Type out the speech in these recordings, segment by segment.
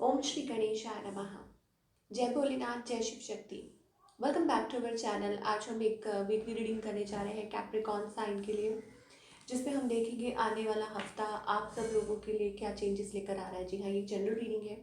ओम श्री गणेशाय नमः। जय भोलेनाथ, जय Shiv Shakti. Welcome back to our channel. आज हम एक वीकली रीडिंग करने जा रहे हैं कैप्रिकॉर्न साइन के लिए, जिसमें हम देखेंगे आने वाला हफ्ता आप सब लोगों के लिए क्या चेंजेस लेकर आ रहा है। जी हाँ, ये जनरल रीडिंग है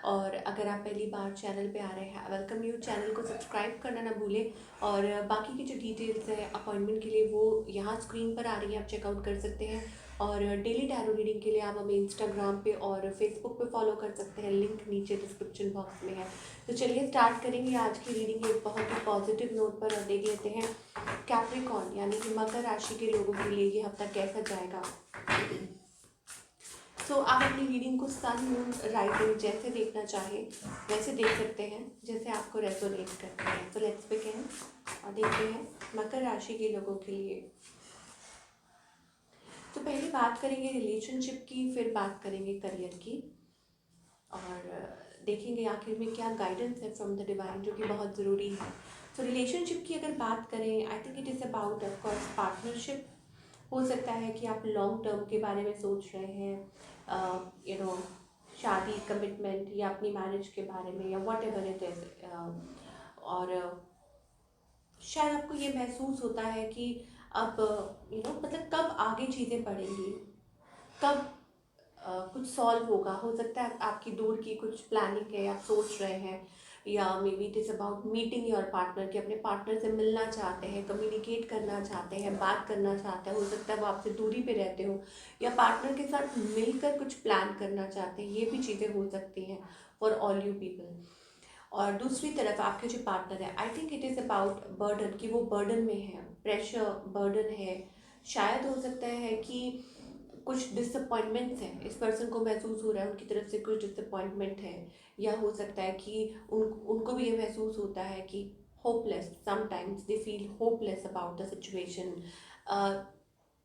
और अगर आप पहली बार चैनल पे आ रहे हैं, वेलकम यू। चैनल को सब्सक्राइब करना ना भूलें और बाकी की जो डिटेल्स है अपॉइंटमेंट के लिए वो यहाँ स्क्रीन पर आ रही है, आप चेकआउट कर सकते हैं। और डेली टैरो रीडिंग के लिए आप हमें इंस्टाग्राम पे और फेसबुक पे फॉलो कर सकते हैं, लिंक नीचे डिस्क्रिप्शन बॉक्स में है। तो चलिए स्टार्ट करेंगे आज की रीडिंग एक बहुत ही पॉजिटिव नोट पर और देख लेते हैं कैप्रिकॉर्न यानी कि मकर राशि के लोगों के लिए ये हफ्ता कैसा जाएगा। सो आप अपनी रीडिंग को सन मून राइजिंग जैसे देखना चाहें वैसे देख सकते हैं, जैसे आपको रेजोनेट करता है। तो लेट्स बिगिन और देखते हैं मकर राशि के लोगों के लिए। तो पहले बात करेंगे रिलेशनशिप की, फिर बात करेंगे करियर की और देखेंगे आखिर में क्या गाइडेंस है फ्रॉम द डिवाइन, जो कि बहुत ज़रूरी है। तो रिलेशनशिप की अगर बात करें, आई think it is about of course partnership. हो सकता है कि आप लॉन्ग टर्म के बारे में सोच रहे हैं, यू नो शादी, कमिटमेंट या अपनी मैरिज के बारे में या वॉट एवर इट इज़। और शायद आपको ये महसूस होता है कि अब मतलब कब आगे चीज़ें बढ़ेंगी, कब कुछ सॉल्व होगा। हो सकता है आपकी दूर की कुछ प्लानिंग है, आप सोच रहे हैं, या may be it is about meeting your partner, कि अपने पार्टनर से मिलना चाहते हैं, कम्युनिकेट करना चाहते हैं, बात करना चाहते हैं। हो सकता है वो आपसे दूरी पे रहते हो या पार्टनर के साथ मिलकर कुछ प्लान करना चाहते हैं। ये भी चीज़ें हो सकती हैं फॉर ऑल यू पीपल। और दूसरी तरफ आपके जो पार्टनर है, आई think it is about burden, कि वो बर्डन में है, प्रेशर, बर्डन है। शायद हो सकता है कि कुछ डिसअपॉइंटमेंट्स हैं, इस पर्सन को महसूस हो रहा है उनकी तरफ से कुछ डिसअपॉइंटमेंट है। या हो सकता है कि उनको भी ये महसूस होता है कि hopeless, sometimes they feel hopeless about the situation.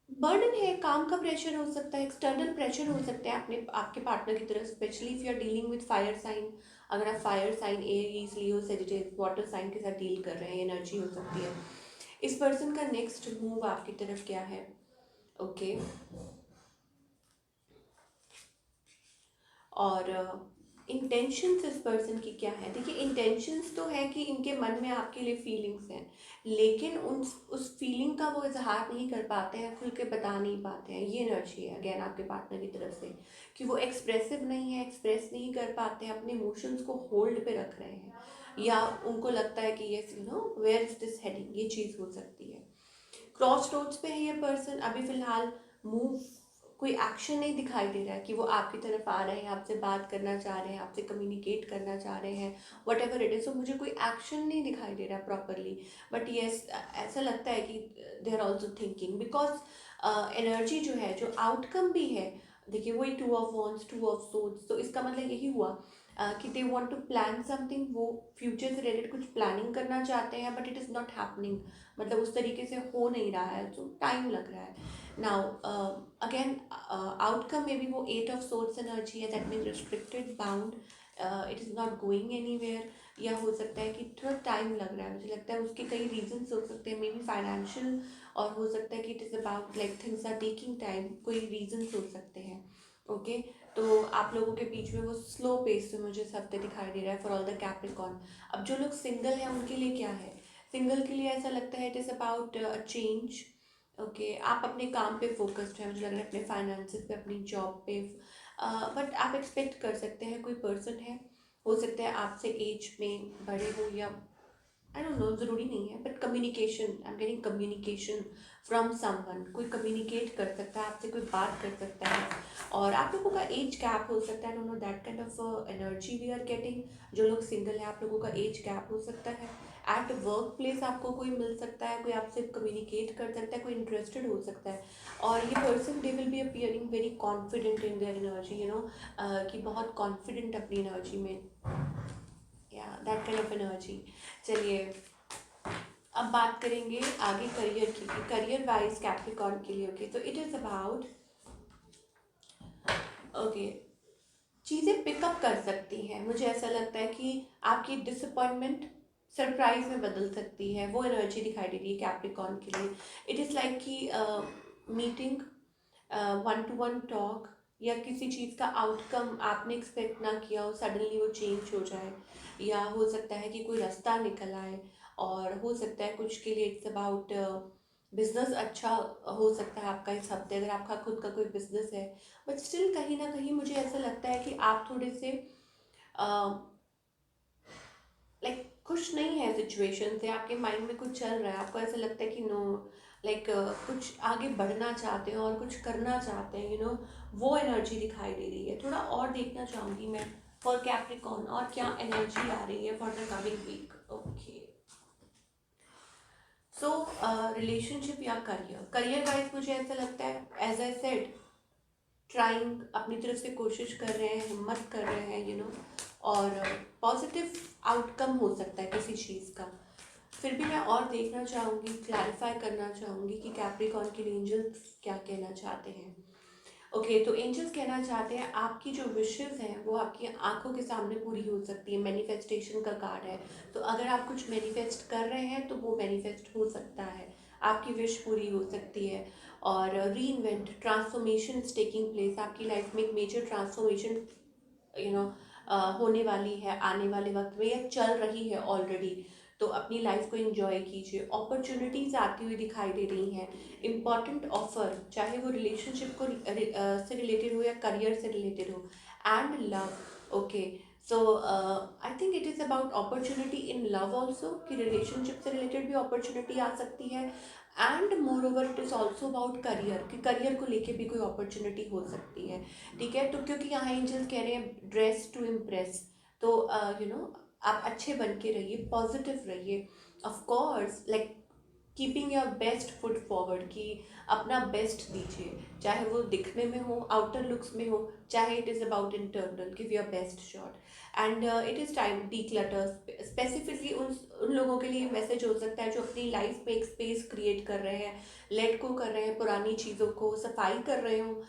Burden है, काम का प्रेशर हो सकता है, एक्सटर्नल प्रेशर हो सकता है अपने आपके पार्टनर की तरफ, specially if you are dealing with fire sign. अगर आप fire sign, Aries, Leo, Sagittarius, water sign के साथ डील कर रहे हैं, एनर्जी हो सकती है। इस पर्सन का नेक्स्ट मूव आपकी तरफ क्या है? ओके और इंटेंशंस इस पर्सन की क्या है? देखिए, इंटेंशंस तो है कि इनके मन में आपके लिए फीलिंग्स हैं, लेकिन उस फीलिंग का वो इजहार नहीं कर पाते हैं, खुल के बता नहीं पाते हैं। ये एनर्जी है अगेन आपके पार्टनर की तरफ से, कि वो एक्सप्रेसिव नहीं है, एक्सप्रेस नहीं कर पाते हैं, अपने इमोशंस को होल्ड पे रख रहे हैं, या उनको लगता है कि yes where is this heading, ये चीज़ हो सकती है। क्रॉस रोड्स पे है ये पर्सन अभी फिलहाल। मूव, कोई एक्शन नहीं दिखाई दे रहा है कि वो आपकी तरफ आ रहे हैं, आपसे बात करना चाह रहे हैं, आपसे कम्युनिकेट करना चाह रहे हैं, वट एवर इट इज़। तो मुझे कोई एक्शन नहीं दिखाई दे रहा है प्रॉपरली, बट येस ऐसा लगता है कि they are also thinking, because energy जो है, जो आउटकम भी है, देखिए वही two of wands, two of swords. तो इसका मतलब यही हुआ कि they want to plan something, वो फ्यूचर से रिलेटेड कुछ प्लानिंग करना चाहते हैं, but it is not happening, मतलब उस तरीके से हो नहीं रहा है, तो टाइम लग रहा है। नाउ अगेन आउटकम में भी वो एट ऑफ सोर्ड्स एनर्जी है, that mean restricted, bound, it is not going anywhere. या हो सकता है कि थोड़ा टाइम लग रहा है, मुझे लगता है उसके कई रीजंस हो सकते हैं, मे बी फाइनेंशियल, और हो सकता है कि it is about like things are taking time, कोई रीजंस हो सकते हैं। ओके तो आप लोगों के बीच में वो स्लो पेस में मुझे इस हफ्ते दिखाई दे रहा है फॉर ऑल द कैप्रिकॉर्न। अब जो लोग सिंगल हैं उनके लिए क्या है? सिंगल के लिए ऐसा लगता है it is about change. Okay आप अपने काम पे फोकस्ड हैं, मुझे लग रहा है अपने फाइनेंसेस पे, अपनी जॉब पे, बट आप एक्सपेक्ट कर सकते हैं कोई पर्सन है, हो सकता है आपसे एज में बड़े हो, या आई डोंट नो, ज़रूरी नहीं है, but communication, I am getting communication from someone. कोई कम्युनिकेट कर सकता है आपसे, कोई बात कर सकता है, और आप लोगों का एज गैप हो सकता है, I don't know that kind of energy we are getting. जो लोग सिंगल हैं, आप लोगों का एज गैप हो सकता है। एट वर्क प्लेस आपको कोई मिल सकता है, कोई आपसे कम्युनिकेट कर सकता है, कोई इंटरेस्टेड हो सकता है। और ये person they will be appearing very confident in their energy, कि बहुत कॉन्फिडेंट अपनी एनर्जी में, या दैट काइंड ऑफ एनर्जी। चलिए अब बात करेंगे आगे करियर की, करियर वाइज कैप्रिकॉर्न के लिए। ओके तो इट इज़ अबाउट, ओके चीज़ें पिकअप कर सकती हैं। मुझे ऐसा लगता है कि आपकी डिसअपॉइंटमेंट सरप्राइज में बदल सकती है, वो एनर्जी दिखाई दे रही है कैप्रिकॉर्न के लिए। इट इज़ लाइक कि meeting, one two one talk, या किसी चीज़ का आउटकम आपने एक्सपेक्ट ना किया हो, सडनली वो चेंज हो जाए, या हो सकता है कि कोई रास्ता निकल आए, और हो सकता है कुछ के लिए इट्स अबाउट बिजनेस अच्छा हो सकता है आपका इस हफ्ते, अगर आपका खुद का कोई बिजनेस है। बट स्टिल कहीं ना कहीं मुझे ऐसा लगता है कि आप थोड़े से लाइक खुश नहीं है सिचुएशन से, आपके माइंड में कुछ चल रहा है, आपको ऐसा लगता है कि नो, लाइक कुछ आगे बढ़ना चाहते हैं और कुछ करना चाहते हैं, वो एनर्जी दिखाई दे रही है। थोड़ा और देखना चाहूँगी मैं फॉर कैप्रिकॉर्न, और क्या एनर्जी आ रही है for the coming week. Okay, so relationship या करियर, करियर वाइज मुझे ऐसा लगता है, एज आई सेड, ट्राइंग, अपनी तरफ से कोशिश कर रहे हैं, हिम्मत कर रहे हैं, और पॉजिटिव आउटकम हो सकता है किसी चीज़ का। फिर भी मैं और देखना चाहूँगी, क्लैरिफाई करना चाहूँगी कि कैप्रिकॉर्न के एंजल्स क्या कहना चाहते हैं। ओके, तो एंजल्स कहना चाहते हैं आपकी जो विशेस हैं वो आपकी आंखों के सामने पूरी हो सकती है। मैनिफेस्टेशन का कार्ड है, तो अगर आप कुछ मैनिफेस्ट कर रहे हैं तो वो मैनिफेस्ट हो सकता है, आपकी विश पूरी हो सकती है। और री invent, transformation is taking place, आपकी लाइफ में एक मेजर ट्रांसफॉर्मेशन यू नो होने वाली है आने वाले वक्त में, या चल रही है ऑलरेडी। तो अपनी लाइफ को एंजॉय कीजिए। अपॉर्चुनिटीज़ आती हुई दिखाई दे रही हैं, इम्पॉर्टेंट ऑफर, चाहे वो रिलेशनशिप को से रिलेटेड हो या करियर से रिलेटेड हो। And love, okay, so I think it is about opportunity in love also, कि रिलेशनशिप से रिलेटेड भी अपॉर्चुनिटी आ सकती है। And more over it is also about career, कि करियर को लेके भी कोई अपॉर्चुनिटी हो सकती है। ठीक है, तो क्योंकि यहाँ एंजल्स कह रहे हैं ड्रेस टू इम्प्रेस, तो आप अच्छे बन के रहिए, पॉजिटिव रहिए। Of course, like keeping your best foot forward, कि अपना बेस्ट दीजिए, चाहे वो दिखने में हो, आउटर लुक्स में हो, चाहे it is about internal, give your best shot. And it is time D clutter, specifically उन लोगों के लिए मैसेज हो सकता है जो अपनी लाइफ में एक स्पेस क्रिएट कर रहे हैं, लेट को कर रहे हैं, पुरानी चीज़ों को सफाई कर रहे हो।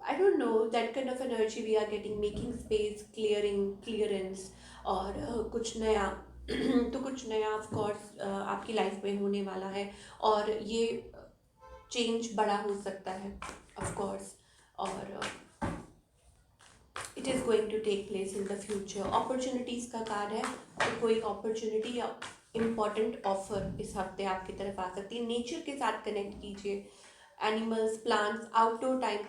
I don't know, that kind of energy we are getting, making space, clearance, और कुछ नया तो कुछ नया ऑफ कोर्स आपकी लाइफ में होने वाला है, और ये चेंज बड़ा हो सकता है ऑफ कोर्स, और it is going to take place in the future. Opportunities का कार्ड है, तो कोई अपॉर्चुनिटी या इम्पॉर्टेंट ऑफर इस हफ्ते आपकी तरफ आ सकती है। नेचर के साथ कनेक्ट कीजिए, एनिमल्स, प्लांट्स, आउटडोर टाइम,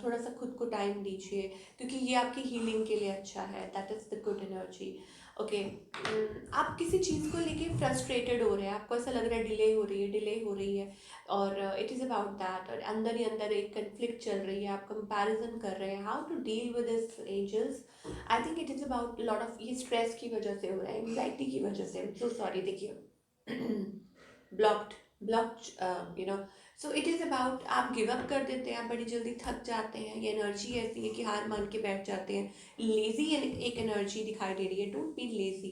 थोड़ा सा खुद को टाइम दीजिए, क्योंकि ये आपकी हीलिंग के लिए अच्छा है। That is the good energy. Okay, आप किसी चीज़ को लेके फ्रस्ट्रेटेड हो रहे हैं, आपको ऐसा लग रहा है डिले हो रही है, और इट इज़ अबाउट दैट, और अंदर ही अंदर एक कन्फ्लिक्ट चल रही है, आप कंपैरिजन कर रहे हैं, how to deal with this angels. I think it is about lot of, ये स्ट्रेस की वजह से हो रहा है, एंग्जाइटी की वजह से, सो सॉरी, देखिए blocked blocked so it is about, आप गिव अप कर देते हैं, आप बड़ी जल्दी थक जाते हैं, ये एनर्जी ऐसी है कि हार मान के बैठ जाते हैं। लेज़ी एक एनर्जी दिखाई दे रही है, डोंट बी लेज़ी।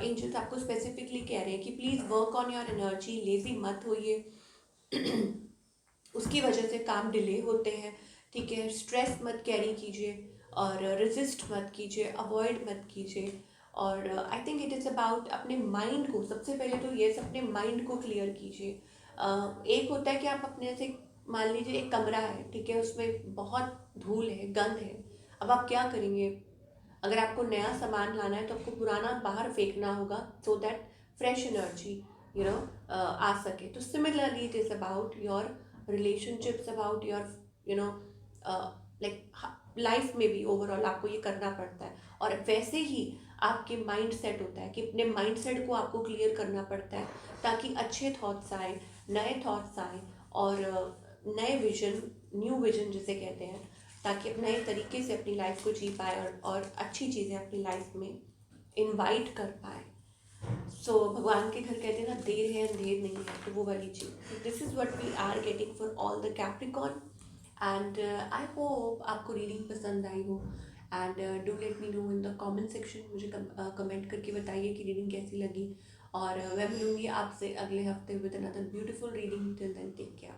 एंजल्स आपको स्पेसिफिकली कह रहे हैं कि please work on your energy, lazy मत होइए। उसकी वजह से काम डिले होते हैं। ठीक है, स्ट्रेस मत कैरी कीजिए, और रेजिस्ट मत कीजिए, अवॉइड मत कीजिए। और आई थिंक इट इज़ अबाउट अपने माइंड को, सबसे पहले तो ये अपने माइंड को क्लियर कीजिए। एक होता है कि आप अपने से, मान लीजिए एक कमरा है, ठीक है, उसमें बहुत धूल है, गंद है, अब आप क्या करेंगे? अगर आपको नया सामान लाना है तो आपको पुराना बाहर फेंकना होगा, सो दैट फ्रेश एनर्जी आ सके। तो similarly it is about your relationships, about your you know like life में भी ओवरऑल आपको ये करना पड़ता है। और वैसे ही आपके माइंड सेट होता है कि अपने माइंड सेट को आपको क्लियर करना पड़ता है, ताकि अच्छे थॉट्स आए, नए थॉट्स आए, और नए विजन, न्यू विजन जिसे कहते हैं, ताकि आप नए तरीके से अपनी लाइफ को जी पाए, और अच्छी चीज़ें अपनी लाइफ में इनवाइट कर पाए। सो भगवान के घर कहते हैं ना, देर है अंधेर नहीं है, तो वो वाली चीज़, this is what we are getting for all the Capricorn. And I hope आपको रीडिंग पसंद आई हो, and do let me know in the comment section, मुझे कमेंट करके बताइए कि रीडिंग कैसी लगी। और मैं मिलूँगी आपसे अगले हफ्ते with another beautiful reading. Till then take care.